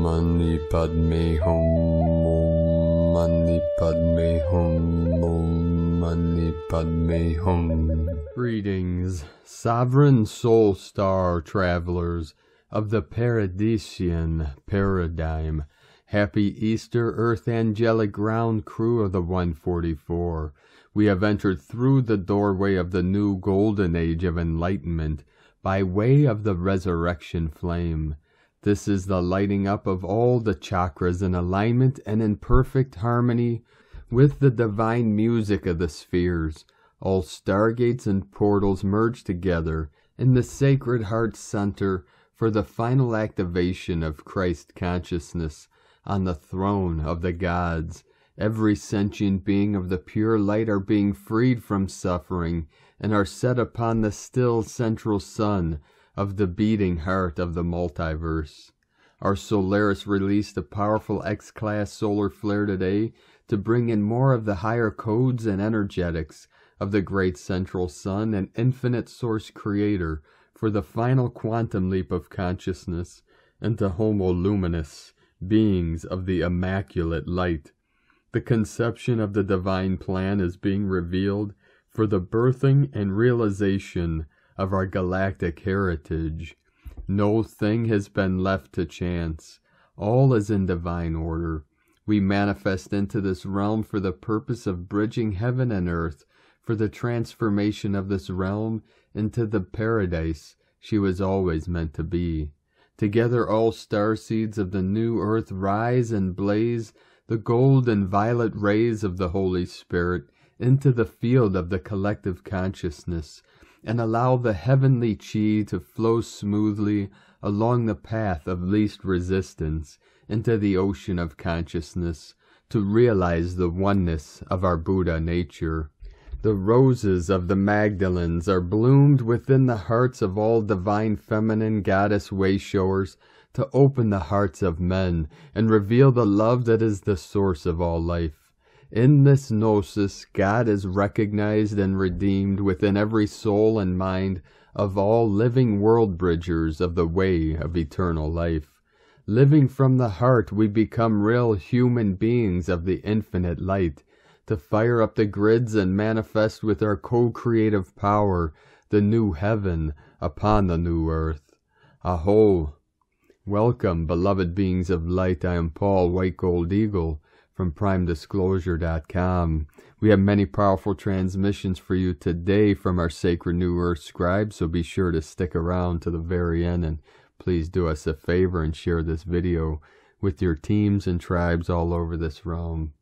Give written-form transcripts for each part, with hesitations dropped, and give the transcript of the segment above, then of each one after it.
Mani Padme Hum, Om Mani Padme Hum, Om Mani Padme Hum. Greetings, sovereign soul star travelers of the Paradisian paradigm. Happy Easter, Earth Angelic Ground crew of the 144. We have entered through the doorway of the new golden age of enlightenment by way of the resurrection flame. This is the lighting up of all the chakras in alignment and in perfect harmony with the divine music of the spheres. All stargates and portals merge together in the Sacred Heart Center for the final activation of Christ consciousness on the throne of the gods. Every sentient being of the pure light are being freed from suffering and are set upon the still central sun of the beating heart of the multiverse. Our Solaris released a powerful X-class solar flare today to bring in more of the higher codes and energetics of the great central sun and infinite source creator for the final quantum leap of consciousness into Homo Luminous, beings of the immaculate light. The conception of the divine plan is being revealed for the birthing and realization of our galactic heritage. No thing has been left to chance. All is in divine order. We manifest into this realm for the purpose of bridging heaven and earth, for the transformation of this realm into the paradise she was always meant to be. Together all star seeds of the new earth rise and blaze the gold and violet rays of the Holy Spirit into the field of the collective consciousness, and allow the heavenly chi to flow smoothly along the path of least resistance into the ocean of consciousness to realize the oneness of our Buddha nature. The roses of the Magdalens are bloomed within the hearts of all divine feminine goddess wayshowers to open the hearts of men and reveal the love that is the source of all life. In this gnosis, God is recognized and redeemed within every soul and mind of all living world bridgers of the way of eternal life. Living from the heart, we become real human beings of the infinite light, to fire up the grids and manifest with our co-creative power the new heaven upon the new earth. Aho! Welcome, beloved beings of light. I am Paul, White Gold Eagle, from PrimeDisclosure.com. We have many powerful transmissions for you today from our Sacred New Earth Scribe, so be sure to stick around to the very end, and please do us a favor and share this video with your teams and tribes all over this realm.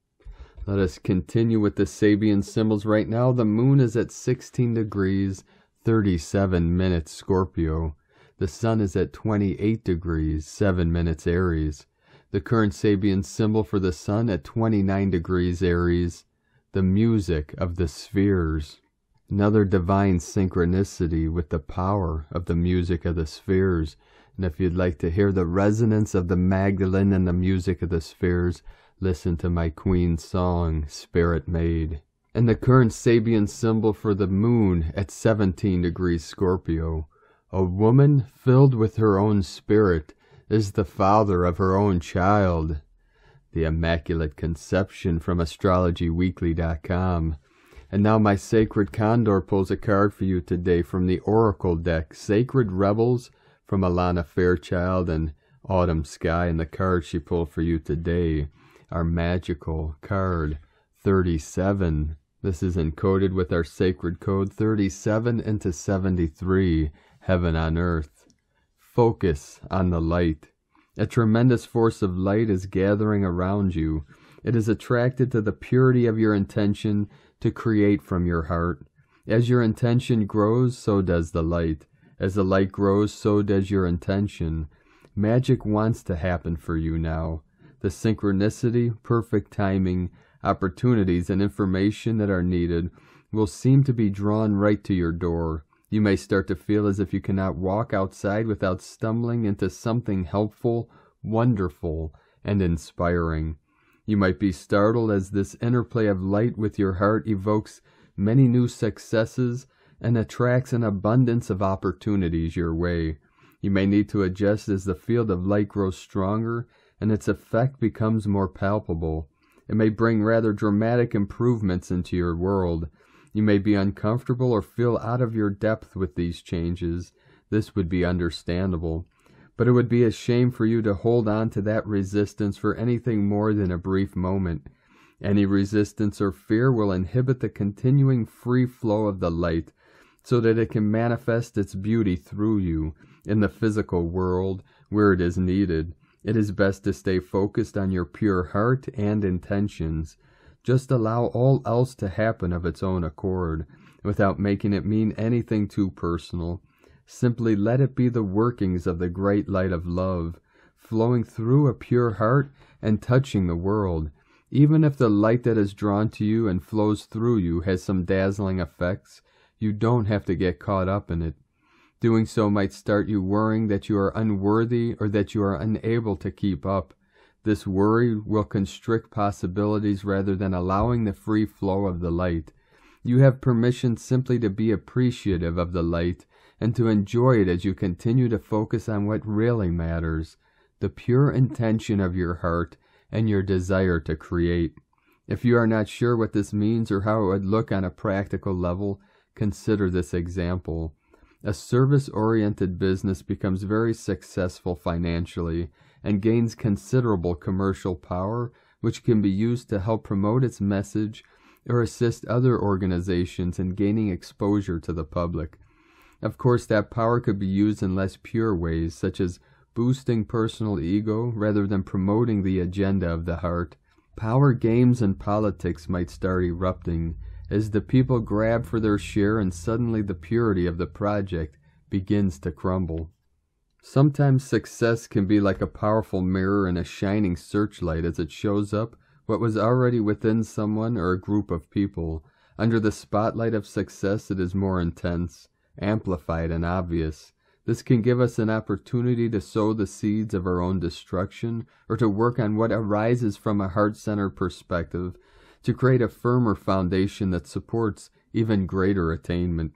Let us continue with the Sabian symbols right now. The moon is at 16 degrees, 37 minutes Scorpio. The sun is at 28 degrees, 7 minutes Aries. The current Sabian symbol for the sun at 29 degrees Aries. The music of the spheres. Another divine synchronicity with the power of the music of the spheres. And if you'd like to hear the resonance of the Magdalene and the music of the spheres, listen to my Queen's song, Spirit Made. And the current Sabian symbol for the moon at 17 degrees Scorpio. A woman filled with her own spirit is the father of her own child. The Immaculate Conception from AstrologyWeekly.com. And now my Sacred Condor pulls a card for you today from the Oracle deck. Sacred Rebels from Alana Fairchild and Autumn Sky. And the card she pulled for you today, our magical card 37. This is encoded with our sacred code 37 into 73, heaven on earth. Focus on the light. A tremendous force of light is gathering around you. It is attracted to the purity of your intention to create from your heart. As your intention grows, so does the light. As the light grows, so does your intention. Magic wants to happen for you now. The synchronicity, perfect timing, opportunities, and information that are needed will seem to be drawn right to your door. You may start to feel as if you cannot walk outside without stumbling into something helpful, wonderful, and inspiring. You might be startled as this interplay of light with your heart evokes many new successes and attracts an abundance of opportunities your way. You may need to adjust as the field of light grows stronger and its effect becomes more palpable. It may bring rather dramatic improvements into your world. You may be uncomfortable or feel out of your depth with these changes. This would be understandable. But it would be a shame for you to hold on to that resistance for anything more than a brief moment. Any resistance or fear will inhibit the continuing free flow of the light, so that it can manifest its beauty through you in the physical world where it is needed. It is best to stay focused on your pure heart and intentions. Just allow all else to happen of its own accord, without making it mean anything too personal. Simply let it be the workings of the great light of love, flowing through a pure heart and touching the world. Even if the light that is drawn to you and flows through you has some dazzling effects, you don't have to get caught up in it. Doing so might start you worrying that you are unworthy or that you are unable to keep up. This worry will constrict possibilities rather than allowing the free flow of the light. You have permission simply to be appreciative of the light and to enjoy it as you continue to focus on what really matters, the pure intention of your heart and your desire to create. If you are not sure what this means or how it would look on a practical level, consider this example. A service-oriented business becomes very successful financially and gains considerable commercial power, which can be used to help promote its message or assist other organizations in gaining exposure to the public. Of course, that power could be used in less pure ways, such as boosting personal ego rather than promoting the agenda of the heart. Power games and politics might start erupting as the people grab for their share, and suddenly the purity of the project begins to crumble. Sometimes success can be like a powerful mirror and a shining searchlight as it shows up what was already within someone or a group of people. Under the spotlight of success, it is more intense, amplified, and obvious. This can give us an opportunity to sow the seeds of our own destruction or to work on what arises from a heart-centered perspective, to create a firmer foundation that supports even greater attainment.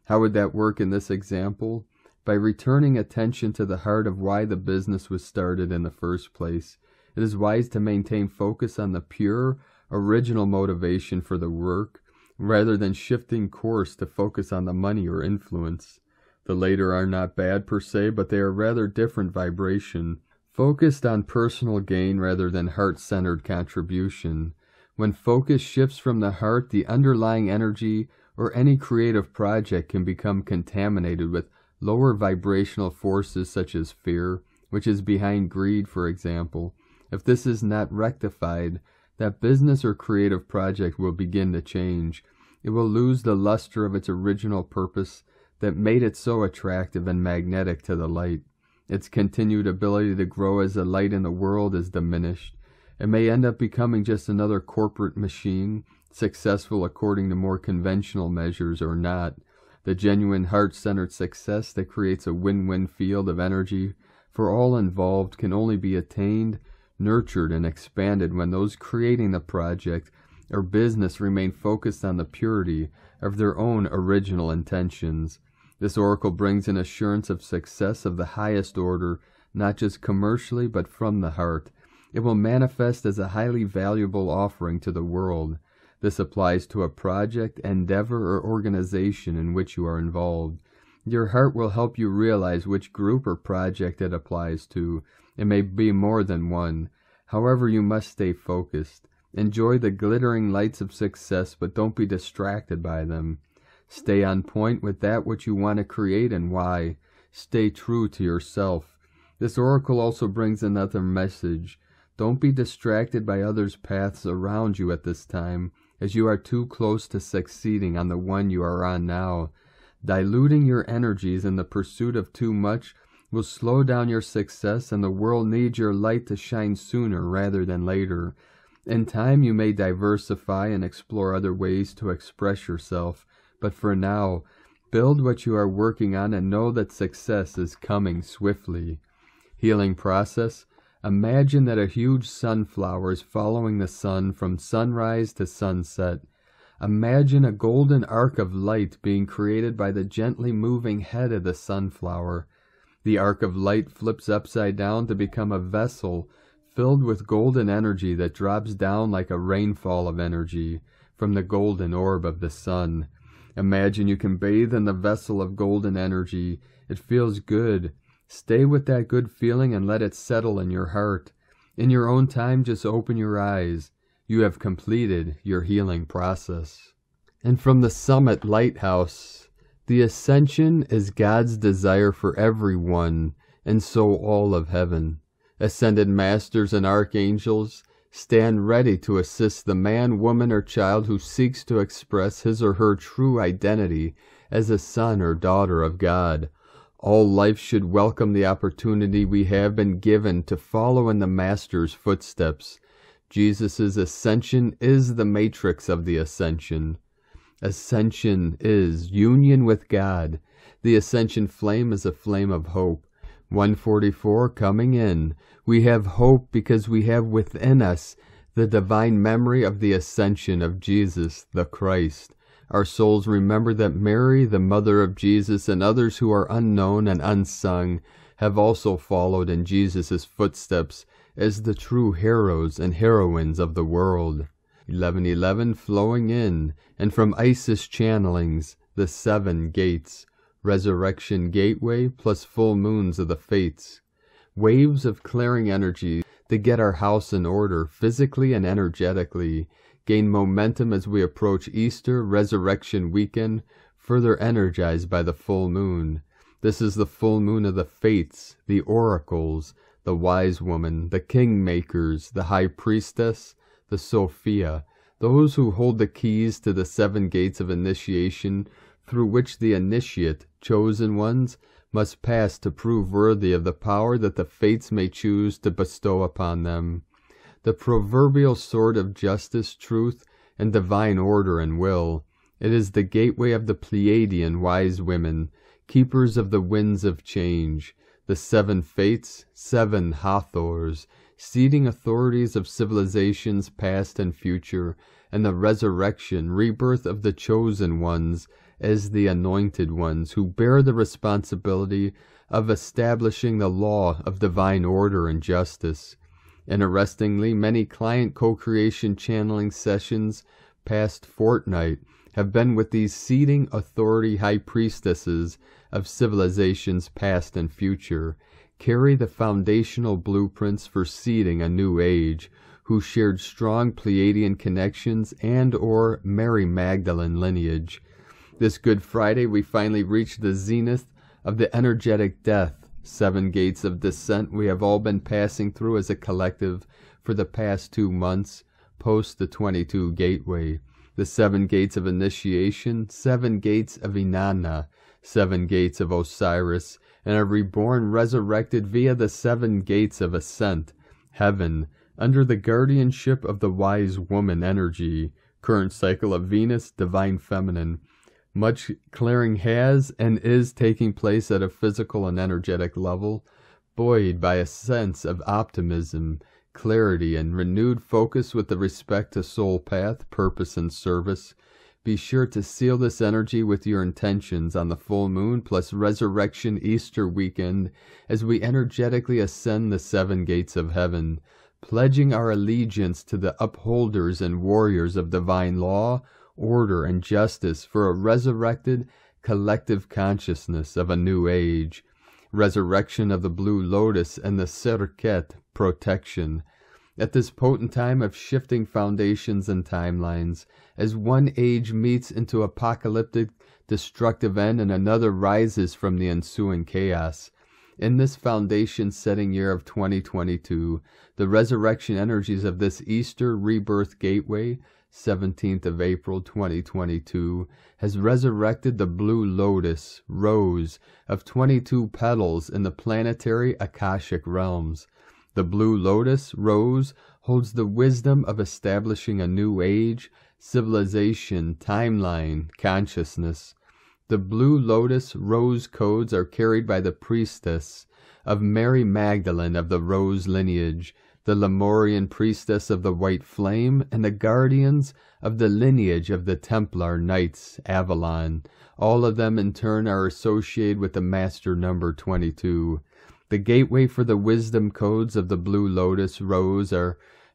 How would that work in this example? By returning attention to the heart of why the business was started in the first place. It is wise to maintain focus on the pure, original motivation for the work, rather than shifting course to focus on the money or influence. The latter are not bad per se, but they are rather different vibration, focused on personal gain rather than heart-centered contribution. When focus shifts from the heart, the underlying energy or any creative project can become contaminated with lower vibrational forces such as fear, which is behind greed, for example. If this is not rectified, that business or creative project will begin to change. It will lose the luster of its original purpose that made it so attractive and magnetic to the light. Its continued ability to grow as a light in the world is diminished. It may end up becoming just another corporate machine, successful according to more conventional measures or not. The genuine heart-centered success that creates a win-win field of energy for all involved can only be attained, nurtured, and expanded when those creating the project or business remain focused on the purity of their own original intentions. This oracle brings an assurance of success of the highest order, not just commercially, but from the heart. It will manifest as a highly valuable offering to the world. This applies to a project, endeavor, or organization in which you are involved. Your heart will help you realize which group or project it applies to. It may be more than one. However, you must stay focused. Enjoy the glittering lights of success, but don't be distracted by them. Stay on point with that which you want to create and why. Stay true to yourself. This oracle also brings another message. Don't be distracted by others' paths around you at this time, as you are too close to succeeding on the one you are on now. Diluting your energies in the pursuit of too much will slow down your success, and the world needs your light to shine sooner rather than later. In time you may diversify and explore other ways to express yourself, but for now, build what you are working on and know that success is coming swiftly. Healing process. Imagine that a huge sunflower is following the sun from sunrise to sunset. Imagine a golden arc of light being created by the gently moving head of the sunflower. The arc of light flips upside down to become a vessel filled with golden energy that drops down like a rainfall of energy from the golden orb of the sun. Imagine you can bathe in the vessel of golden energy. It feels good. Stay with that good feeling and let it settle in your heart. In your own time, just open your eyes. You have completed your healing process. And from the Summit Lighthouse, the ascension is God's desire for everyone, and so all of heaven. Ascended masters and archangels stand ready to assist the man, woman, or child who seeks to express his or her true identity as a son or daughter of God. All life should welcome the opportunity we have been given to follow in the Master's footsteps. Jesus' ascension is the matrix of the ascension. Ascension is union with God. The ascension flame is a flame of hope. 144 coming in. We have hope because we have within us the divine memory of the ascension of Jesus, the Christ. Our souls remember that Mary, the mother of Jesus, and others who are unknown and unsung have also followed in Jesus' footsteps as the true heroes and heroines of the world. 1111 flowing in, and from Isis channelings, the 7 gates. Resurrection gateway plus full moons of the fates. Waves of clearing energy that get our house in order physically and energetically, gain momentum as we approach Easter resurrection weekend, further energized by the full moon. This is the full moon of the fates, the oracles, the wise woman, the kingmakers, the high priestess, the Sophia, those who hold the keys to the 7 gates of initiation, through which the initiate, chosen ones, must pass to prove worthy of the power that the fates may choose to bestow upon them. The proverbial sword of justice, truth, and divine order and will. It is the gateway of the Pleiadian wise women, keepers of the winds of change, the 7 fates, 7 Hathors, seating authorities of civilizations past and future, and the resurrection, rebirth of the chosen ones, as the anointed ones who bear the responsibility of establishing the law of divine order and justice. Interestingly, many client co-creation channeling sessions past fortnight have been with these seating authority high priestesses of civilizations past and future, carry the foundational blueprints for seeding a new age, who shared strong Pleiadian connections and or Mary Magdalene lineage. This Good Friday, we finally reached the zenith of the energetic death, 7 gates of descent we have all been passing through as a collective for the past 2 months, post the 22 gateway. The 7 gates of initiation, 7 gates of Inanna, 7 gates of Osiris, and are reborn resurrected via the 7 gates of ascent, heaven, under the guardianship of the wise woman energy, current cycle of Venus, divine feminine. Much clearing has and is taking place at a physical and energetic level, buoyed by a sense of optimism, clarity, and renewed focus with the respect to soul path, purpose, and service. Be sure to seal this energy with your intentions on the full moon plus resurrection Easter weekend as we energetically ascend the 7 gates of heaven, pledging our allegiance to the upholders and warriors of divine law, order, and justice for a resurrected collective consciousness of a new age. Resurrection of the Blue Lotus and the Serket protection. At this potent time of shifting foundations and timelines, as one age meets into apocalyptic, destructive end and another rises from the ensuing chaos. In this foundation-setting year of 2022, the resurrection energies of this Easter rebirth gateway, 17th of April 2022, has resurrected the blue lotus, rose, of 22 petals in the planetary Akashic realms. The blue lotus, rose, holds the wisdom of establishing a new age, civilization, timeline, consciousness. The blue lotus rose codes are carried by the priestess of Mary Magdalene of the Rose lineage, the Lemurian priestess of the White Flame, and the guardians of the lineage of the Templar Knights, Avalon. All of them in turn are associated with the master number 22. The gateway for the wisdom codes of the Blue Lotus rose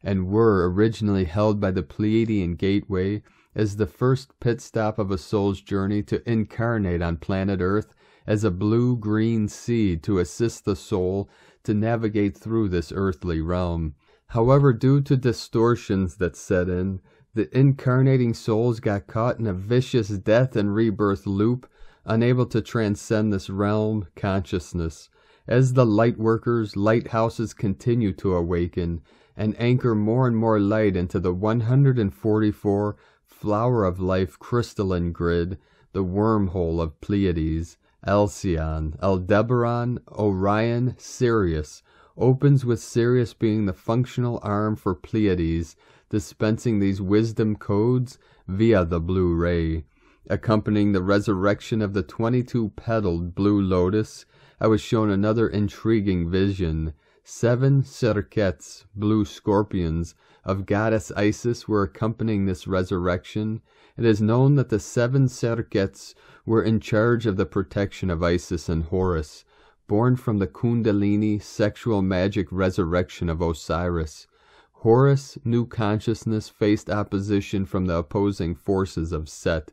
and were originally held by the Pleiadian Gateway as the first pit stop of a soul's journey to incarnate on planet Earth as a blue-green seed to assist the soul to navigate through this earthly realm. However, due to distortions that set in, the incarnating souls got caught in a vicious death and rebirth loop, unable to transcend this realm consciousness. As the lightworkers, lighthouses continue to awaken and anchor more and more light into the 144 Flower of Life crystalline grid, the wormhole of Pleiades, Alcyon, Aldebaran, Orion, Sirius, opens with Sirius being the functional arm for Pleiades, dispensing these wisdom codes via the blue ray. Accompanying the resurrection of the 22-petaled Blue Lotus, I was shown another intriguing vision. 7 Serkets, blue scorpions, of goddess Isis were accompanying this resurrection. It is known that the 7 Serkets were in charge of the protection of Isis and Horus, born from the Kundalini sexual magic resurrection of Osiris. Horus, new consciousness, faced opposition from the opposing forces of Set,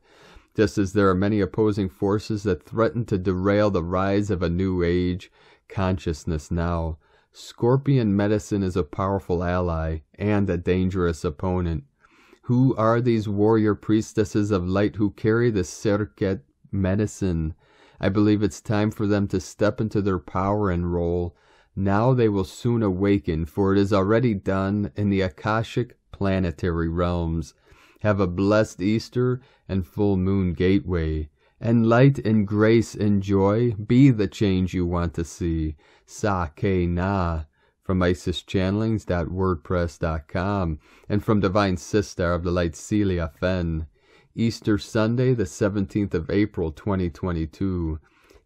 just as there are many opposing forces that threaten to derail the rise of a new age consciousness now. Scorpion medicine is a powerful ally and a dangerous opponent. Who are these warrior priestesses of light who carry the Serket medicine? I believe it's time for them to step into their power and role. Now they will soon awaken, for it is already done in the Akashic planetary realms. Have a blessed Easter and full moon gateway. And light and grace and joy be the change you want to see. Sa-ke na. From IsisChannelings.wordpress.com and from Divine Sister of the Light Celia Fenn. Easter Sunday, the 17th of April, 2022.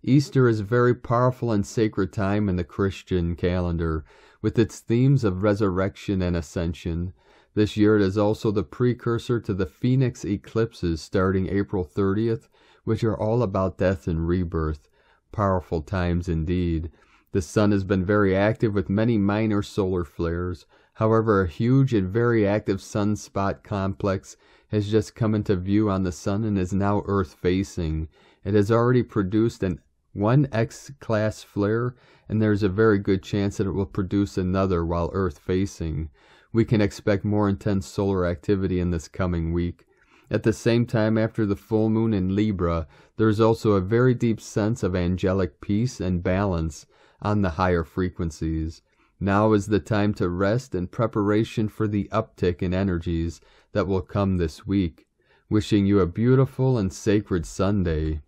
Easter is a very powerful and sacred time in the Christian calendar, with its themes of resurrection and ascension. This year it is also the precursor to the Phoenix eclipses starting April 30th, which are all about death and rebirth. Powerful times indeed. The sun has been very active with many minor solar flares. However, a huge and very active sunspot complex has just come into view on the sun and is now Earth-facing. It has already produced an 1X-class flare, and there is a very good chance that it will produce another while Earth-facing. We can expect more intense solar activity in this coming week. At the same time, after the full moon in Libra, there is also a very deep sense of angelic peace and balance on the higher frequencies. Now is the time to rest in preparation for the uptick in energies that will come this week. Wishing you a beautiful and sacred Sunday.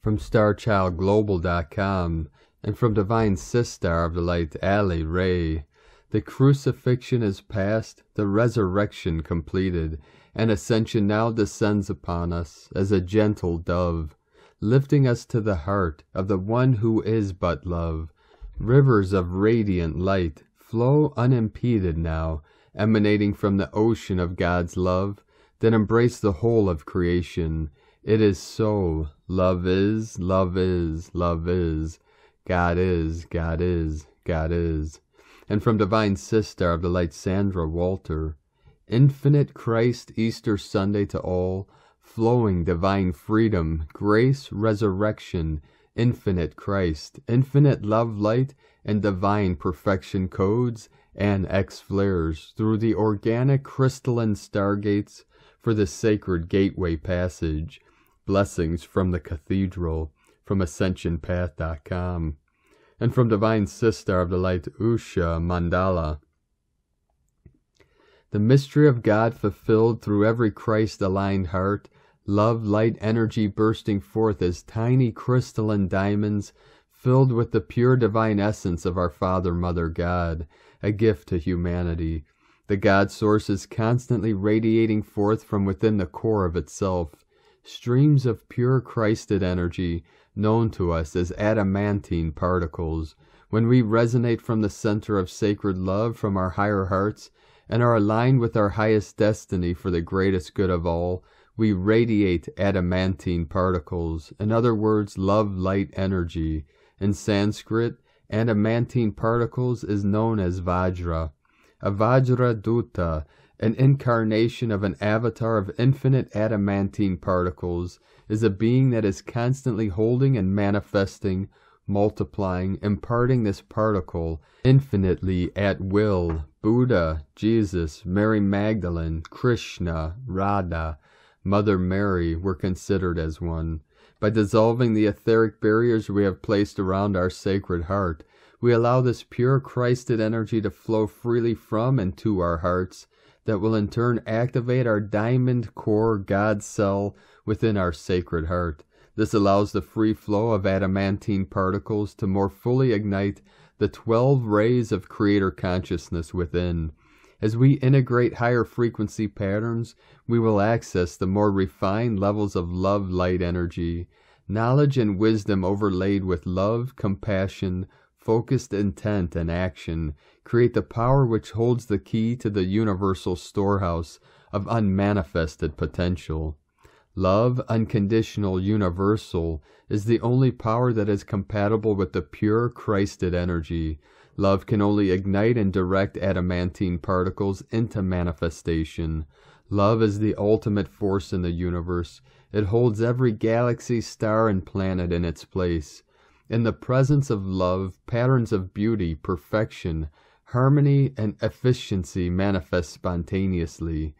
From StarChildGlobal.com and from Divine Sister of the Light, Ali Ray. The crucifixion is past, the resurrection completed, and ascension now descends upon us as a gentle dove, lifting us to the heart of the one who is but love. Rivers of radiant light flow unimpeded now, emanating from the ocean of God's love that embrace the whole of creation. It is so. Love is, love is, love is. God is, God is, God is. And from Divine Sister of the Light, Sandra Walter. Infinite Christ Easter Sunday to all, flowing divine freedom, grace, resurrection, infinite Christ, infinite love, light, and divine perfection codes and X-flares through the organic crystalline stargates for the sacred gateway passage. Blessings from the cathedral, from AscensionPath.com. And from Divine Sister of the Light, Usha Mandala. The mystery of God fulfilled through every Christ-aligned heart, love, light, energy bursting forth as tiny crystalline diamonds filled with the pure divine essence of our Father, Mother, God, a gift to humanity. The God Source is constantly radiating forth from within the core of itself, streams of pure Christed energy, known to us as adamantine particles. When we resonate from the center of sacred love from our higher hearts and are aligned with our highest destiny for the greatest good of all, we radiate adamantine particles, in other words, love light energy. In Sanskrit, adamantine particles is known as Vajra. A Vajraduta, an incarnation of an avatar of infinite adamantine particles, is a being that is constantly holding and manifesting, multiplying, imparting this particle infinitely at will. Buddha, Jesus, Mary Magdalene, Krishna, Radha, Mother Mary were considered as one. By dissolving the etheric barriers we have placed around our sacred heart, we allow this pure Christed energy to flow freely from and to our hearts, that will in turn activate our diamond core God cell within our sacred heart. This allows the free flow of adamantine particles to more fully ignite the 12 rays of Creator consciousness within. As we integrate higher frequency patterns, we will access the more refined levels of love light energy. Knowledge and wisdom overlaid with love, compassion, focused intent and action create the power which holds the key to the universal storehouse of unmanifested potential. Love, unconditional, universal, is the only power that is compatible with the pure Christed energy. Love can only ignite and direct adamantine particles into manifestation. Love is the ultimate force in the universe. It holds every galaxy, star, and planet in its place. In the presence of love, patterns of beauty, perfection, harmony, and efficiency manifest spontaneously.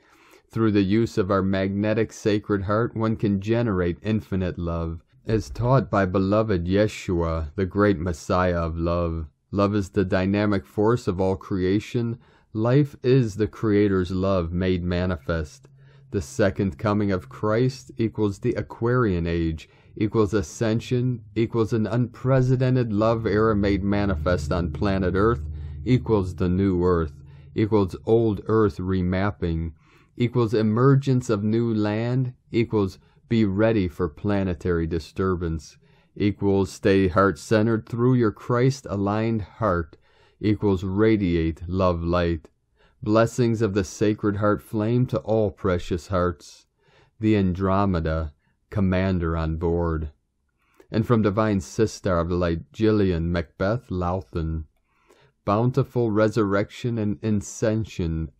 Through the use of our magnetic sacred heart, one can generate infinite love, as taught by beloved Yeshua, the great Messiah of love. Love is the dynamic force of all creation. Life is the Creator's love made manifest. The second coming of Christ equals the Aquarian age, equals ascension, equals an unprecedented love era made manifest on planet Earth, equals the new Earth, equals old Earth remapping, equals emergence of new land, equals be ready for planetary disturbance, equals stay heart-centered through your Christ-aligned heart, equals radiate love light. Blessings of the Sacred Heart flame to all precious hearts. The Andromeda, commander on board. And from Divine Sister of the Light, Gillian Macbeth Lowthan. Bountiful resurrection and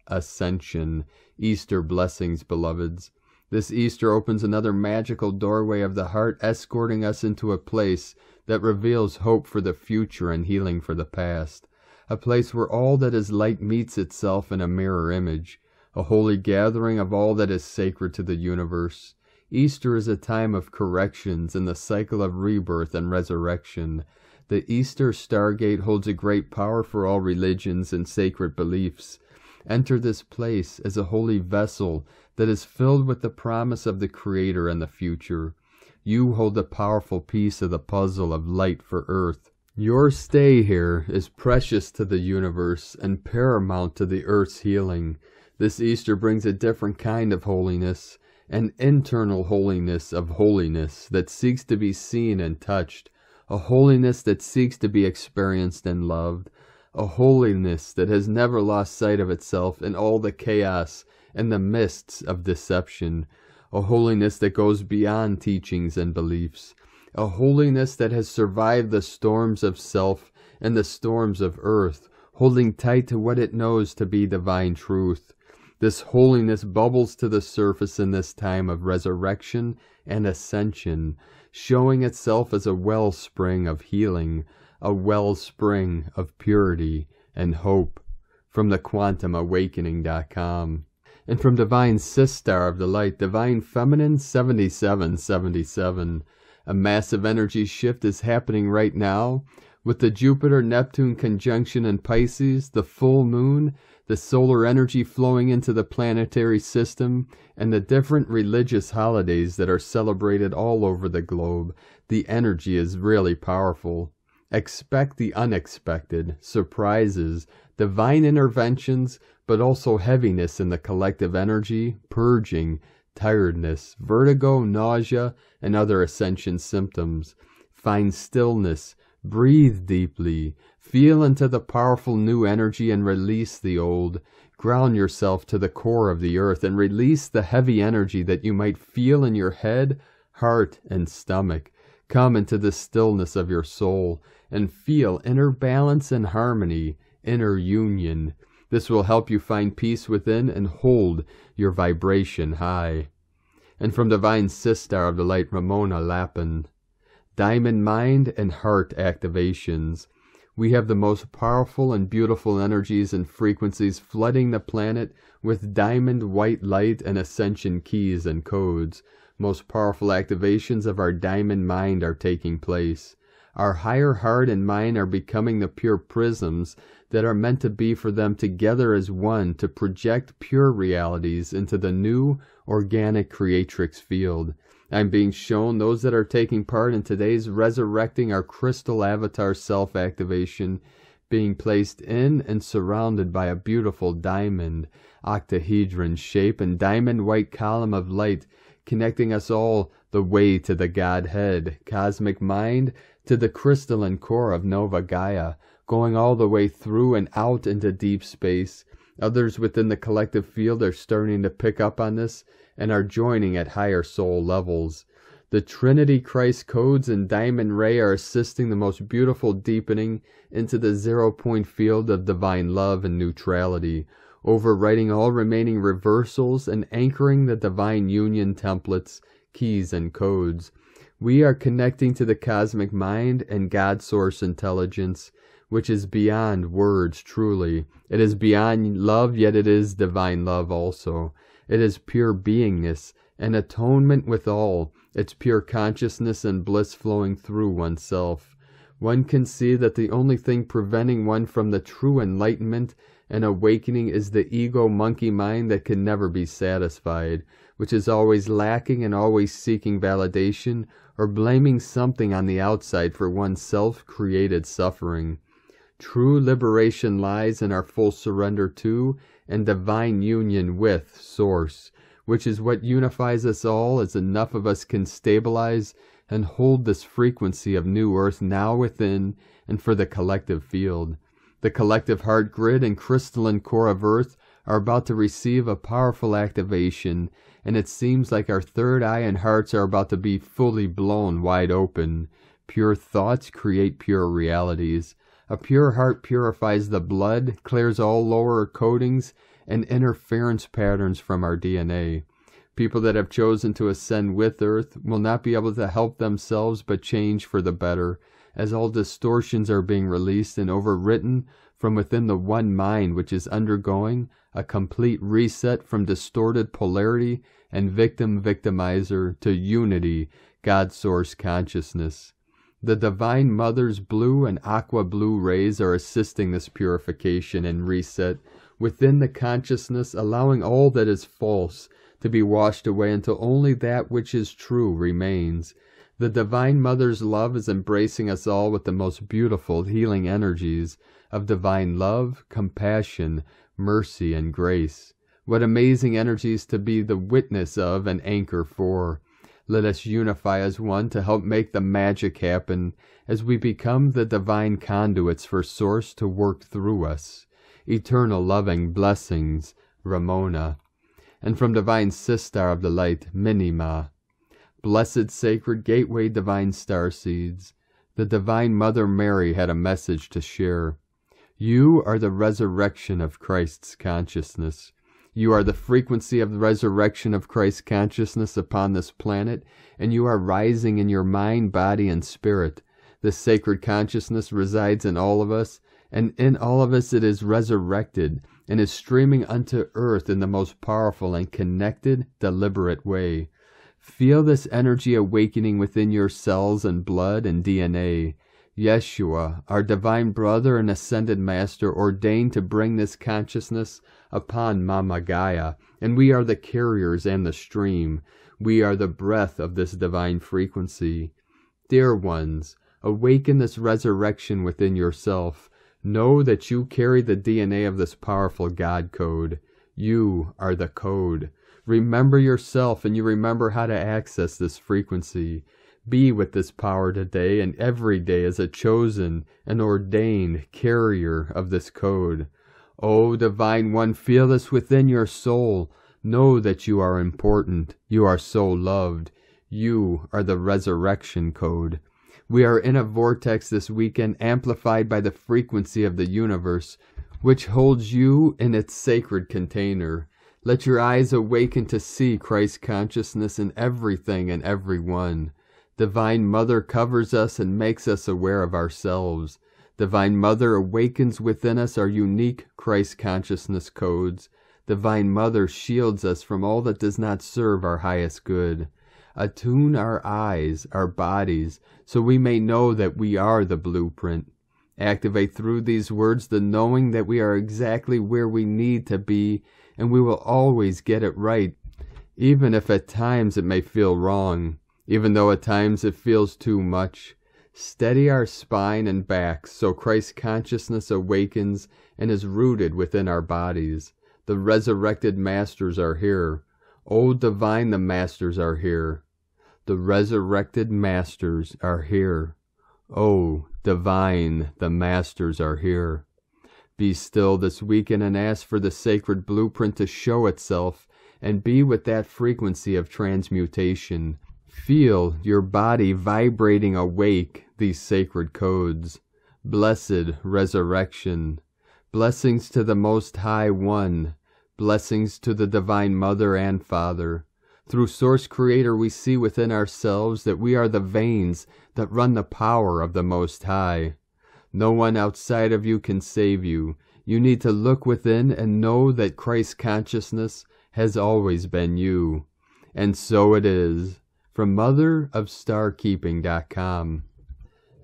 ascension, Easter blessings, beloveds. This Easter opens another magical doorway of the heart, escorting us into a place that reveals hope for the future and healing for the past. A place where all that is light meets itself in a mirror image, a holy gathering of all that is sacred to the universe. Easter is a time of corrections in the cycle of rebirth and resurrection. The Easter Stargate holds a great power for all religions and sacred beliefs. Enter this place as a holy vessel that is filled with the promise of the Creator and the future. You hold the powerful piece of the puzzle of light for Earth. Your stay here is precious to the universe and paramount to the Earth's healing. This Easter brings a different kind of holiness, an internal holiness of holiness that seeks to be seen and touched, a holiness that seeks to be experienced and loved, a holiness that has never lost sight of itself in all the chaos and the mists of deception, a holiness that goes beyond teachings and beliefs, a holiness that has survived the storms of self and the storms of earth, holding tight to what it knows to be divine truth. This holiness bubbles to the surface in this time of resurrection and ascension, showing itself as a wellspring of healing, a wellspring of purity and hope. From the QuantumAwakening.com. And from Divine Sistar of the Light, Divine Feminine 7777. A massive energy shift is happening right now. With the Jupiter-Neptune conjunction in Pisces, the full moon, the solar energy flowing into the planetary system, and the different religious holidays that are celebrated all over the globe, the energy is really powerful. Expect the unexpected, surprises, divine interventions, but also heaviness in the collective energy, purging, tiredness, vertigo, nausea, and other ascension symptoms. Find stillness, breathe deeply, feel into the powerful new energy and release the old. Ground yourself to the core of the earth and release the heavy energy that you might feel in your head, heart, and stomach. Come into the stillness of your soul and feel inner balance and harmony, inner union. This will help you find peace within and hold your vibration high. And from Divine Sistar of the Light, Ramona Lappin. Diamond Mind and Heart Activations. We have the most powerful and beautiful energies and frequencies flooding the planet with diamond white light and ascension keys and codes. Most powerful activations of our diamond mind are taking place. Our higher heart and mind are becoming the pure prisms that are meant to be for them together as one to project pure realities into the new organic creatrix field. I'm being shown those that are taking part in today's resurrecting our crystal avatar self-activation being placed in and surrounded by a beautiful diamond octahedron shape and diamond white column of light connecting us all the way to the Godhead, cosmic mind, to the crystalline core of Nova Gaia, going all the way through and out into deep space. Others within the collective field are starting to pick up on this and are joining at higher soul levels. The Trinity Christ codes and Diamond Ray are assisting the most beautiful deepening into the 0-point field of divine love and neutrality, overwriting all remaining reversals and anchoring the divine union templates, keys, and codes. We are connecting to the cosmic mind and God source intelligence, which is beyond words truly. It is beyond love, yet it is divine love also. It is pure beingness and atonement with all. It's pure consciousness and bliss flowing through oneself. One can see that the only thing preventing one from the true enlightenment and awakening is the ego monkey mind that can never be satisfied, which is always lacking and always seeking validation or blaming something on the outside for one's self-created suffering. True liberation lies in our full surrender to and divine union with Source, which is what unifies us all as enough of us can stabilize and hold this frequency of new earth now within and for the collective field. The collective heart grid and crystalline core of earth are about to receive a powerful activation, and it seems like our third eye and hearts are about to be fully blown wide open. Pure thoughts create pure realities. A pure heart purifies the blood, clears all lower coatings and interference patterns from our DNA. People that have chosen to ascend with Earth will not be able to help themselves but change for the better, as all distortions are being released and overwritten from within the one mind which is undergoing a complete reset from distorted polarity and victim-victimizer to unity, God-source consciousness. The Divine Mother's blue and aqua blue rays are assisting this purification and reset within the consciousness, allowing all that is false to be washed away until only that which is true remains. The Divine Mother's love is embracing us all with the most beautiful healing energies of divine love, compassion, mercy, and grace. What amazing energies to be the witness of and anchor for. Let us unify as one to help make the magic happen as we become the divine conduits for Source to work through us. Eternal loving blessings, Ramona. And from Divine Sistar of the Light, Minima. Blessed Sacred Gateway Divine Starseeds, the Divine Mother Mary had a message to share. You are the resurrection of Christ's consciousness. You are the frequency of the resurrection of Christ's consciousness upon this planet, and you are rising in your mind, body, and spirit. This sacred consciousness resides in all of us, and in all of us it is resurrected, and is streaming unto earth in the most powerful and connected, deliberate way. Feel this energy awakening within your cells and blood and DNA. Yeshua, our divine brother and ascended master, ordained to bring this consciousness upon Mama Gaia, and we are the carriers and the stream. We are the breath of this divine frequency. Dear ones, awaken this resurrection within yourself. Know that you carry the DNA of this powerful God code. You are the code. Remember yourself, and you remember how to access this frequency. Be with this power today and every day as a chosen and ordained carrier of this code. O Divine One, feel this within your soul. Know that you are important. You are so loved. You are the resurrection code. We are in a vortex this weekend amplified by the frequency of the universe, which holds you in its sacred container. Let your eyes awaken to see Christ consciousness in everything and everyone. Divine Mother covers us and makes us aware of ourselves. Divine Mother awakens within us our unique Christ consciousness codes. Divine Mother shields us from all that does not serve our highest good. Attune our eyes, our bodies, so we may know that we are the blueprint. Activate through these words the knowing that we are exactly where we need to be, and we will always get it right, even if at times it may feel wrong, even though at times it feels too much. Steady our spine and back so Christ consciousness awakens and is rooted within our bodies. The resurrected masters are here. O divine, the masters are here. The resurrected masters are here. O divine, the masters are here. Be still this weekend and ask for the sacred blueprint to show itself and be with that frequency of transmutation. Feel your body vibrating awake these sacred codes. Blessed resurrection. Blessings to the Most High One. Blessings to the Divine Mother and Father. Through Source Creator we see within ourselves that we are the veins that run the power of the Most High. No one outside of you can save you. You need to look within and know that Christ consciousness has always been you. And so it is. From motherofstarkeeping.com.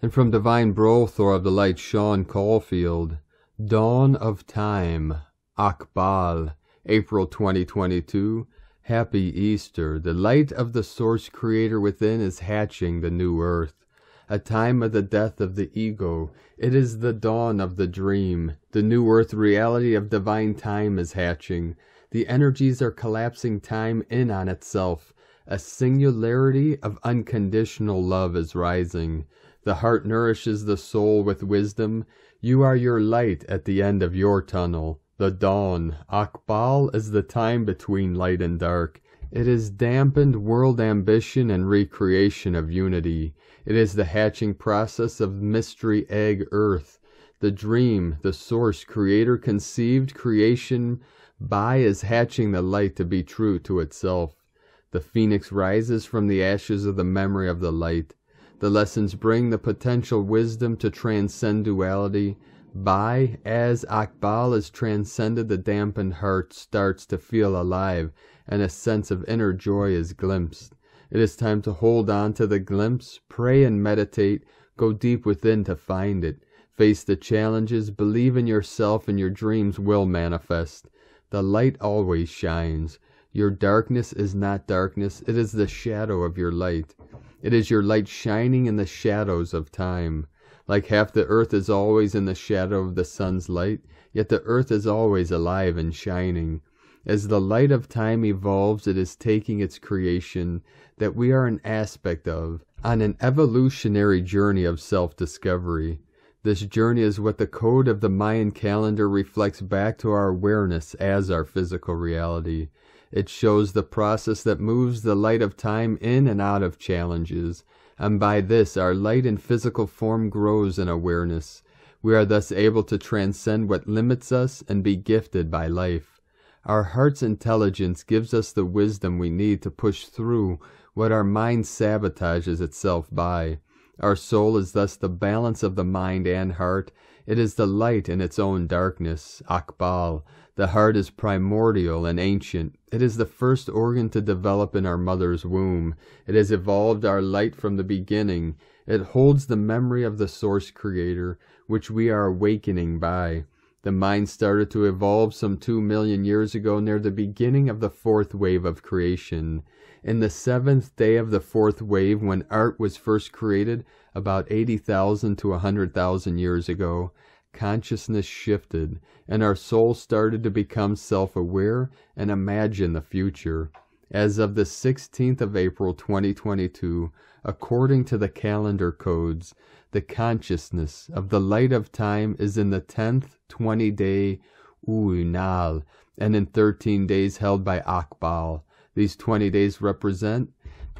And from Divine Brothor of the Light Sean Caulfield, Dawn of Time, Akbal, April 2022. Happy Easter. The light of the Source Creator within is hatching the new earth. A time of the death of the ego. It is the dawn of the dream. The new earth reality of divine time is hatching. The energies are collapsing time in on itself. A singularity of unconditional love is rising. The heart nourishes the soul with wisdom. You are your light at the end of your tunnel. The dawn, Akbal, is the time between light and dark. It is dampened world ambition and recreation of unity. It is the hatching process of mystery egg earth. The dream, the Source Creator conceived creation by is hatching the light to be true to itself. The phoenix rises from the ashes of the memory of the light. The lessons bring the potential wisdom to transcend duality. By, as Akbal is transcended, the dampened heart starts to feel alive, and a sense of inner joy is glimpsed. It is time to hold on to the glimpse, pray and meditate, go deep within to find it. Face the challenges, believe in yourself, and your dreams will manifest. The light always shines. Your darkness is not darkness, it is the shadow of your light. It is your light shining in the shadows of time. Like half the earth is always in the shadow of the sun's light, yet the earth is always alive and shining. As the light of time evolves, it is taking its creation, that we are an aspect of, on an evolutionary journey of self-discovery. This journey is what the code of the Mayan calendar reflects back to our awareness as our physical reality. It shows the process that moves the light of time in and out of challenges, and by this our light in physical form grows in awareness. We are thus able to transcend what limits us and be gifted by life. Our heart's intelligence gives us the wisdom we need to push through what our mind sabotages itself by. Our soul is thus the balance of the mind and heart. It is the light in its own darkness, Akbal. The heart is primordial and ancient. It is the first organ to develop in our mother's womb. It has evolved our light from the beginning. It holds the memory of the Source Creator, which we are awakening by. The mind started to evolve some 2 million years ago near the beginning of the fourth wave of creation. In the seventh day of the fourth wave, when art was first created, about 80,000 to 100,000 years ago, consciousness shifted, and our soul started to become self-aware and imagine the future. As of the 16th of April 2022, according to the calendar codes, the consciousness of the light of time is in the 10th 20-day Uunal, and in 13 days held by Akbal. These 20 days represent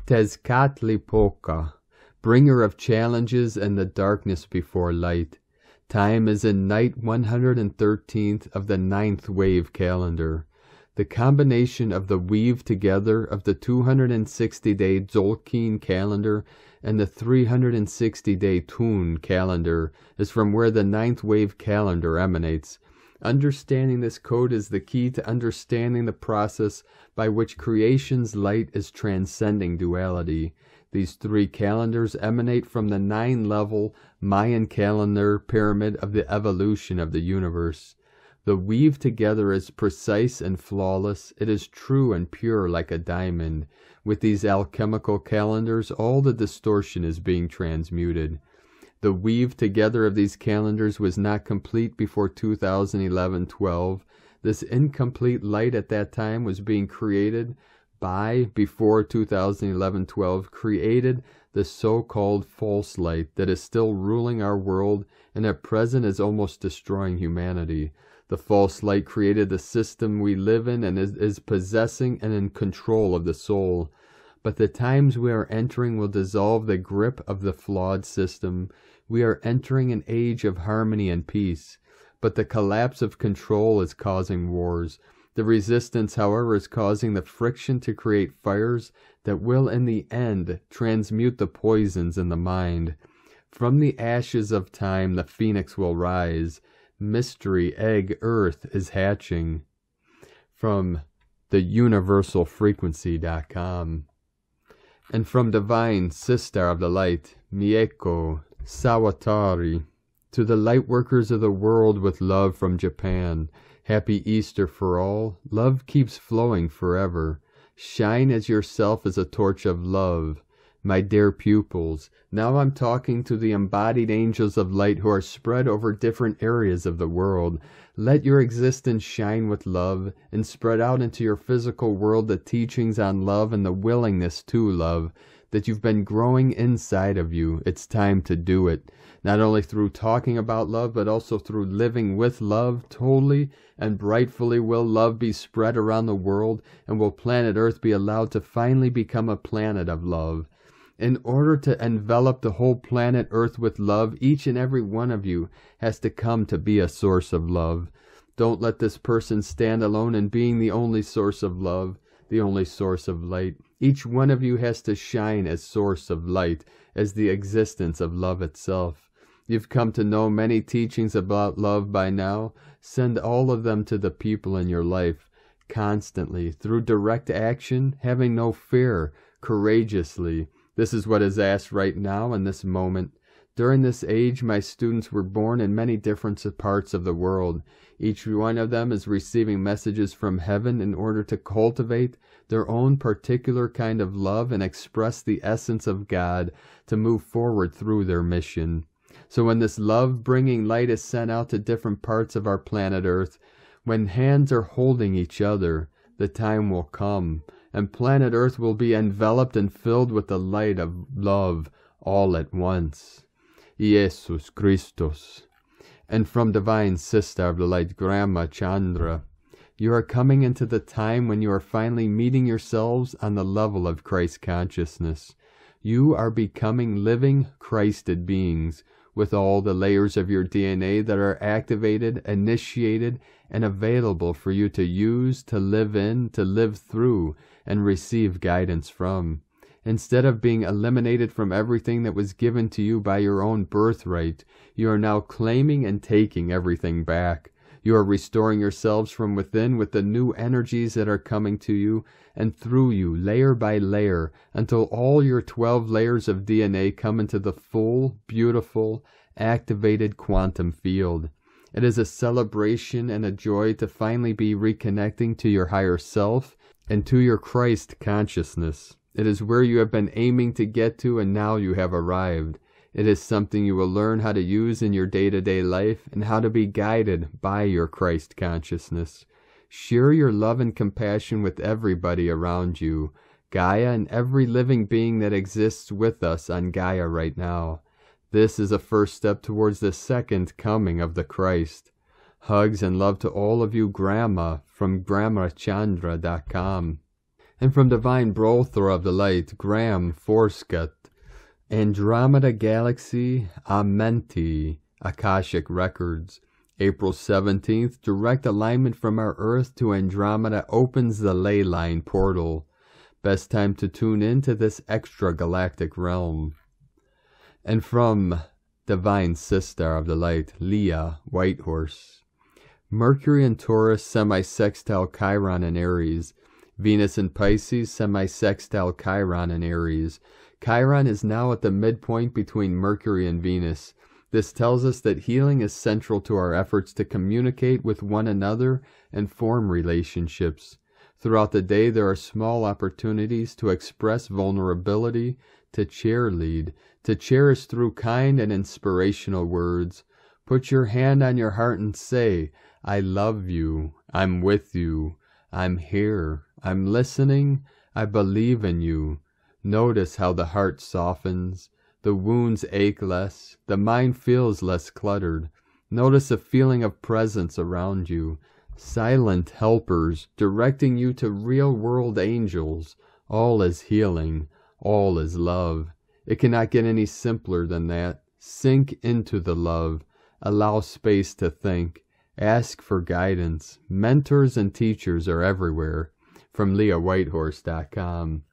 Tezcatlipoca, bringer of challenges and the darkness before light. Time is in night 113th of the 9th wave calendar. The combination of the weave together of the 260-day Tzolk'in calendar and the 360-day Tun calendar is from where the 9th wave calendar emanates. Understanding this code is the key to understanding the process by which creation's light is transcending duality. These 3 calendars emanate from the 9-level Mayan calendar pyramid of the evolution of the universe. The weave together is precise and flawless. It is true and pure like a diamond. With these alchemical calendars, all the distortion is being transmuted. The weave together of these calendars was not complete before 2011-12. This incomplete light at that time was being created before 2011-12, created the so-called false light that is still ruling our world and at present is almost destroying humanity. The false light created the system we live in and is possessing and in control of the soul. But the times we are entering will dissolve the grip of the flawed system. We are entering an age of harmony and peace. But the collapse of control is causing wars. The resistance, however, is causing the friction to create fires that will in the end transmute the poisons in the mind. From the ashes of time the phoenix will rise. Mystery egg earth is hatching. From theuniversalfrequency.com. And from Divine Sister of the Light, Mieko Sawatari, to the light workers of the world with love from Japan, Happy Easter for all. Love keeps flowing forever. Shine as yourself as a torch of love. My dear pupils, now I'm talking to the embodied angels of light who are spread over different areas of the world. Let your existence shine with love and spread out into your physical world the teachings on love and the willingness to love that you've been growing inside of you. It's time to do it. Not only through talking about love, but also through living with love. Totally and rightfully will love be spread around the world, and will planet Earth be allowed to finally become a planet of love. In order to envelop the whole planet Earth with love, each and every one of you has to come to be a source of love. Don't let this person stand alone in being the only source of love, the only source of light. Each one of you has to shine as source of light, as the existence of love itself. You've come to know many teachings about love by now. Send all of them to the people in your life, constantly, through direct action, having no fear, courageously. This is what is asked right now in this moment. During this age, my students were born in many different parts of the world. Each one of them is receiving messages from heaven in order to cultivate their own particular kind of love and express the essence of God to move forward through their mission. So when this love-bringing light is sent out to different parts of our planet Earth, when hands are holding each other, the time will come, and planet Earth will be enveloped and filled with the light of love all at once. Jesus Christus. And from Divine Sister of the Light, Grandma Chandra, you are coming into the time when you are finally meeting yourselves on the level of Christ consciousness. You are becoming living Christed beings, with all the layers of your DNA that are activated, initiated, and available for you to use, to live in, to live through, and receive guidance from. Instead of being eliminated from everything that was given to you by your own birthright, you are now claiming and taking everything back. You are restoring yourselves from within with the new energies that are coming to you and through you, layer by layer, until all your 12 layers of DNA come into the full, beautiful, activated quantum field. It is a celebration and a joy to finally be reconnecting to your higher self and to your Christ consciousness. It is where you have been aiming to get to, and now you have arrived. It is something you will learn how to use in your day-to-day life and how to be guided by your Christ consciousness. Share your love and compassion with everybody around you, Gaia and every living being that exists with us on Gaia right now. This is a first step towards the second coming of the Christ. Hugs and love to all of you, Grandma, from GrandmaChandra.com. And from Divine Brothra of the Light, Graham Forscutt. Andromeda Galaxy, Amenti, Akashic Records. April 17th, direct alignment from our Earth to Andromeda opens the ley line portal. Best time to tune into this extra-galactic realm. And from Divine Sister of the Light, Leah Whitehorse. Mercury in Taurus, semi-sextile Chiron in Aries. Venus in Pisces, semi-sextile Chiron in Aries. Chiron is now at the midpoint between Mercury and Venus. This tells us that healing is central to our efforts to communicate with one another and form relationships. Throughout the day, there are small opportunities to express vulnerability, to cheerlead, to cherish through kind and inspirational words. Put your hand on your heart and say, I love you, I'm with you, I'm here, I'm listening, I believe in you. Notice how the heart softens, the wounds ache less, the mind feels less cluttered. Notice a feeling of presence around you, silent helpers directing you to real-world angels. All is healing, all is love. It cannot get any simpler than that. Sink into the love, allow space to think, ask for guidance. Mentors and teachers are everywhere. From LeahWhitehorse.com.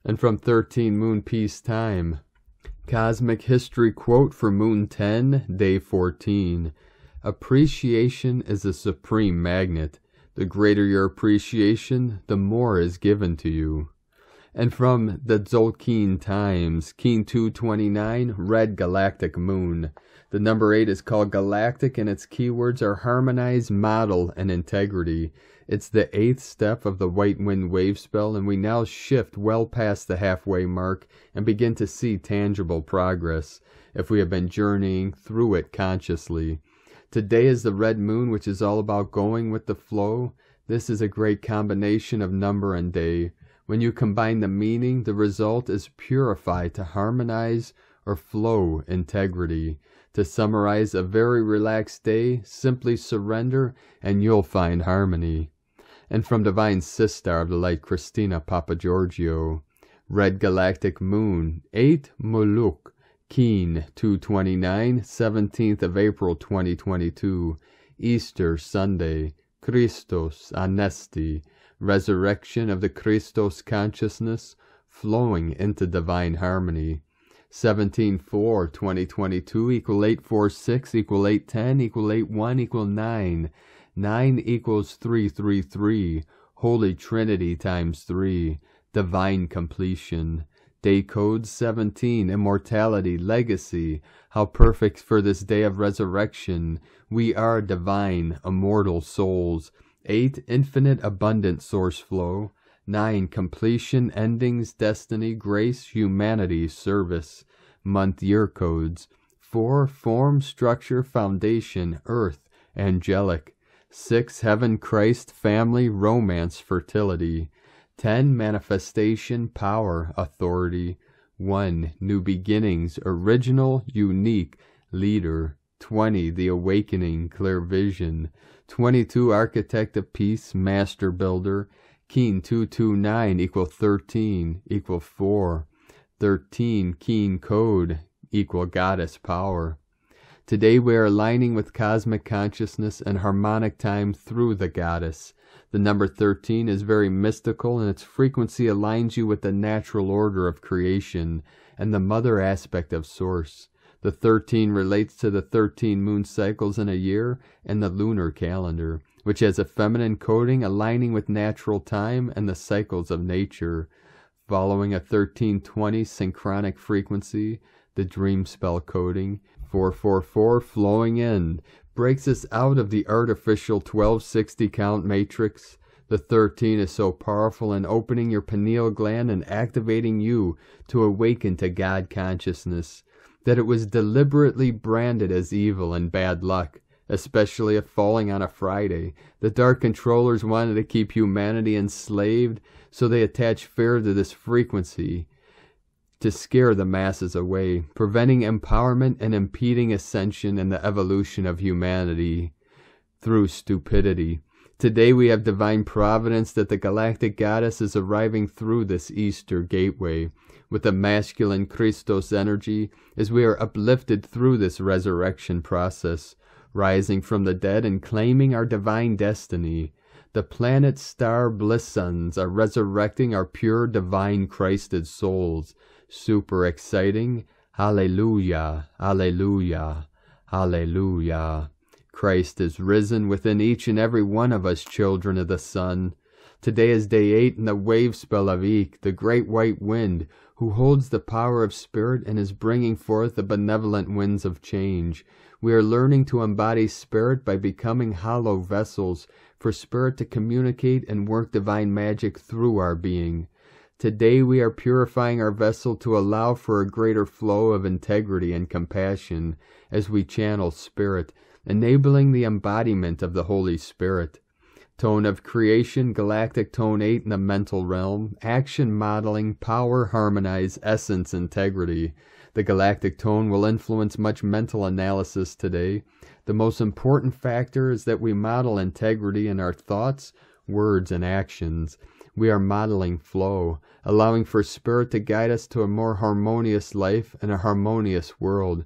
And from 13 Moon Peace Time, Cosmic History Quote for Moon 10, Day 14. Appreciation is a supreme magnet. The greater your appreciation, the more is given to you. And from the Tzolk'in Times, Keen 229, Red Galactic Moon. The number 8 is called Galactic, and its keywords are harmonize, model, and integrity. It's the 8th step of the White Wind Wave spell, and we now shift well past the halfway mark and begin to see tangible progress, if we have been journeying through it consciously. Today is the Red Moon, which is all about going with the flow. This is a great combination of number and day. When you combine the meaning, the result is purify, to harmonize, or flow, integrity. To summarize a very relaxed day, simply surrender and you'll find harmony. And from Divine Sister of the Light, Christina Papagiorgio, Red Galactic Moon, 8 Muluk, Keen 229, 17th of April 2022, Easter Sunday, Christos Anesti, resurrection of the Christos consciousness, flowing into divine harmony. 17-4-2022 equal 846 equal 810 equal 81 equal 9. 9 equals 333. Holy Trinity times 3. Divine completion. Day code 17. Immortality, legacy. How perfect for this day of resurrection. We are divine, immortal souls. 8. Infinite abundant source flow. 9. Completion, endings, destiny, grace, humanity, service. Month year codes. 4. Form, structure, foundation, earth, angelic. 6. Heaven, Christ, family, romance, fertility. 10. Manifestation, power, authority. 1. New beginnings, original, unique, leader. 20. The awakening, clear vision. 22. Architect of peace, master builder. Keen 229 equal 13 equal 4. 13 Keen code equal goddess power. Today we are aligning with cosmic consciousness and harmonic time through the goddess. The number 13 is very mystical, and its frequency aligns you with the natural order of creation and the mother aspect of source. The 13 relates to the 13 moon cycles in a year and the lunar calendar, which has a feminine coding aligning with natural time and the cycles of nature. Following a 1320 synchronic frequency, the dream spell coding, 444 flowing in, breaks us out of the artificial 1260 count matrix. The 13 is so powerful in opening your pineal gland and activating you to awaken to God consciousness, that it was deliberately branded as evil and bad luck, especially if falling on a Friday. The dark controllers wanted to keep humanity enslaved, so they attached fear to this frequency to scare the masses away, preventing empowerment and impeding ascension and the evolution of humanity through stupidity. Today we have divine providence that the galactic goddess is arriving through this Easter gateway. with the masculine Christos energy as we are uplifted through this resurrection process, rising from the dead and claiming our divine destiny. The planet star bliss suns are resurrecting our pure divine Christed souls. Super exciting. Hallelujah, hallelujah, hallelujah. Christ is risen within each and every one of us, children of the sun. Today is day 8 in the wave spell of Ik, the great white wind, who holds the power of spirit and is bringing forth the benevolent winds of change. We are learning to embody spirit by becoming hollow vessels for spirit to communicate and work divine magic through our being. Today we are purifying our vessel to allow for a greater flow of integrity and compassion as we channel spirit, enabling the embodiment of the Holy Spirit. Tone of creation, galactic tone 8 in the mental realm, action modeling, power, harmonize, essence, integrity. The galactic tone will influence much mental analysis today. The most important factor is that we model integrity in our thoughts, words, and actions. We are modeling flow, allowing for spirit to guide us to a more harmonious life and a harmonious world.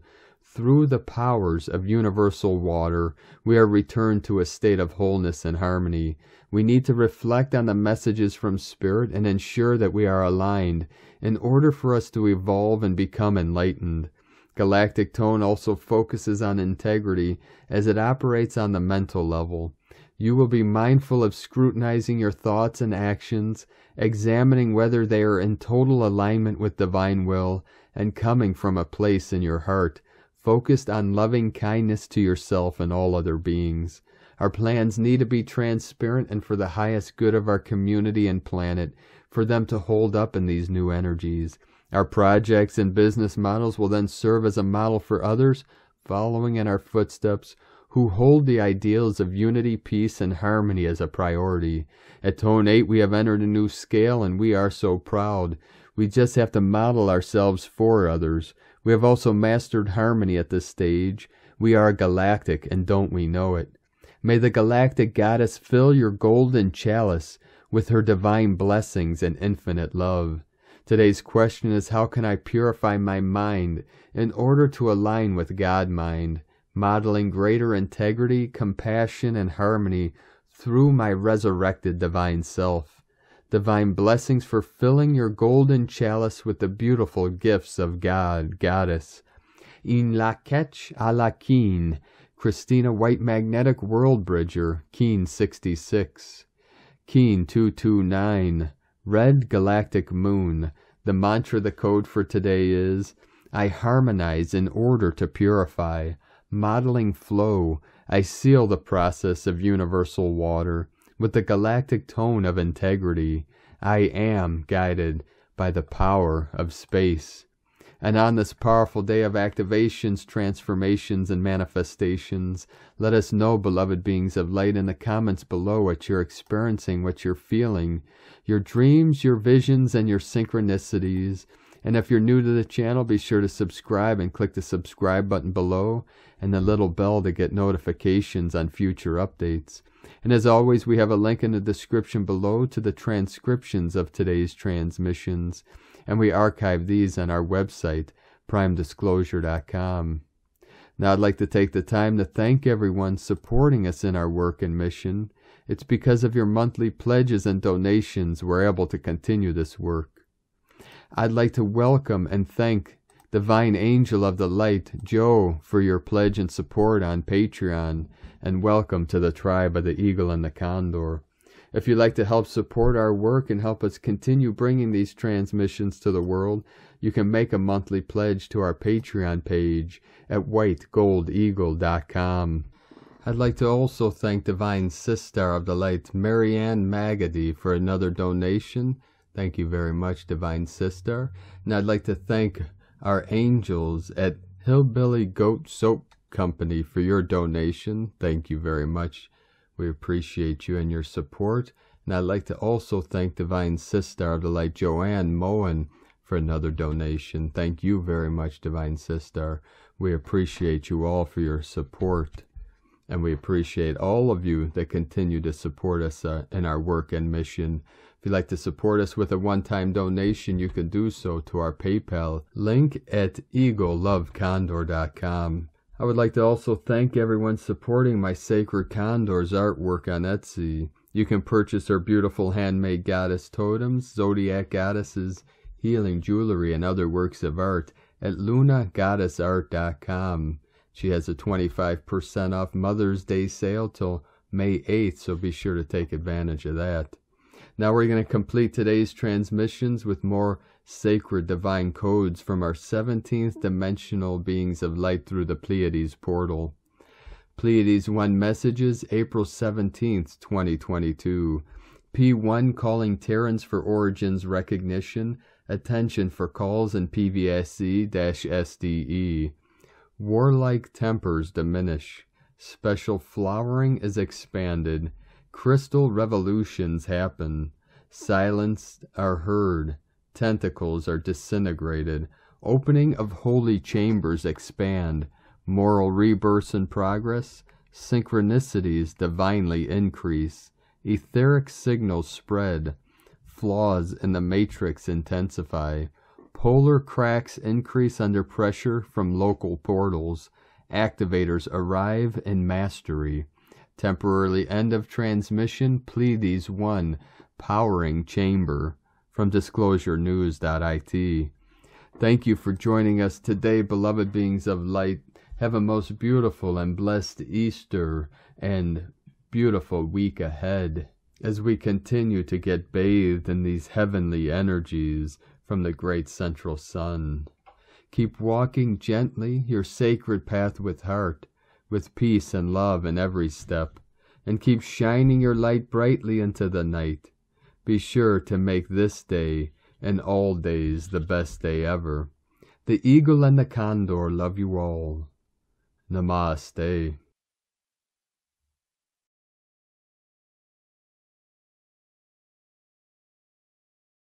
Through the powers of universal water, we are returned to a state of wholeness and harmony. We need to reflect on the messages from Spirit and ensure that we are aligned in order for us to evolve and become enlightened. Galactic tone also focuses on integrity as it operates on the mental level. You will be mindful of scrutinizing your thoughts and actions, examining whether they are in total alignment with divine will and coming from a place in your heart focused on loving kindness to yourself and all other beings. Our plans need to be transparent and for the highest good of our community and planet, for them to hold up in these new energies. Our projects and business models will then serve as a model for others, following in our footsteps, who hold the ideals of unity, peace, and harmony as a priority. At Tone 8, we have entered a new scale, and we are so proud. We just have to model ourselves for others. We have also mastered harmony at this stage. We are galactic, and don't we know it? May the galactic goddess fill your golden chalice with her divine blessings and infinite love. Today's question is, how can I purify my mind in order to align with God mind, modeling greater integrity, compassion, and harmony through my resurrected divine self? Divine blessings for filling your golden chalice with the beautiful gifts of God, Goddess. In la ketch a la Keen, Christina White Magnetic World Bridger, Keen 66. Keen 229, Red Galactic Moon. The mantra, the code for today is, I harmonize in order to purify. Modeling flow, I seal the process of universal water with the galactic tone of integrity. I am guided by the power of space. And on this powerful day of activations, transformations, and manifestations, let us know, beloved beings of light, in the comments below what you're experiencing, what you're feeling, your dreams, your visions, and your synchronicities. And if you're new to the channel, be sure to subscribe and click the subscribe button below and the little bell to get notifications on future updates. And as always, we have a link in the description below to the transcriptions of today's transmissions, and we archive these on our website, primedisclosure.com. Now I'd like to take the time to thank everyone supporting us in our work and mission. It's because of your monthly pledges and donations we're able to continue this work. I'd like to welcome and thank Divine Angel of the Light, Joe, for your pledge and support on Patreon, and welcome to the tribe of the Eagle and the Condor. If you'd like to help support our work and help us continue bringing these transmissions to the world, you can make a monthly pledge to our Patreon page at whitegoldeagle.com. I'd like to also thank Divine Sister of the Light, Marianne Magady, for another donation. Thank you very much, Divine Sister. And I'd like to thank our angels at Hillbilly Goat Soap Company for your donation. Thank you very much. We appreciate you and your support. And I'd like to also thank Divine Sister of the Light, Joanne Moen, for another donation. Thank you very much, Divine Sister. We appreciate you all for your support. And we appreciate all of you that continue to support us in our work and mission. If you'd like to support us with a one-time donation, you can do so to our PayPal link at eaglelovecondor.com. I would like to also thank everyone supporting my Sacred Condors artwork on Etsy. You can purchase her beautiful handmade goddess totems, zodiac goddesses, healing jewelry, and other works of art at lunagoddessart.com. She has a 25% off Mother's Day sale till May 8th, so be sure to take advantage of that. Now we're going to complete today's transmissions with more sacred divine codes from our 17th dimensional beings of light through the Pleiades portal. Pleiades 1 messages, April 17th, 2022. P1 calling Terrans for origins recognition. Attention for calls in PVSC-SDE. Warlike tempers diminish. Special flowering is expanded. Crystal revolutions happen. Silence are heard. Tentacles are disintegrated. Opening of holy chambers expand. Moral rebirths in progress. Synchronicities divinely increase. Etheric signals spread. Flaws in the matrix intensify. Polar cracks increase under pressure from local portals. Activators arrive in mastery. Temporarily end of transmission, Pleiades 1, powering chamber, from disclosurenews.it. Thank you for joining us today, beloved beings of light. Have a most beautiful and blessed Easter and beautiful week ahead as we continue to get bathed in these heavenly energies from the great central sun. Keep walking gently your sacred path with heart, with peace and love in every step, and keep shining your light brightly into the night. Be sure to make this day and all days the best day ever. The eagle and the condor love you all. Namaste.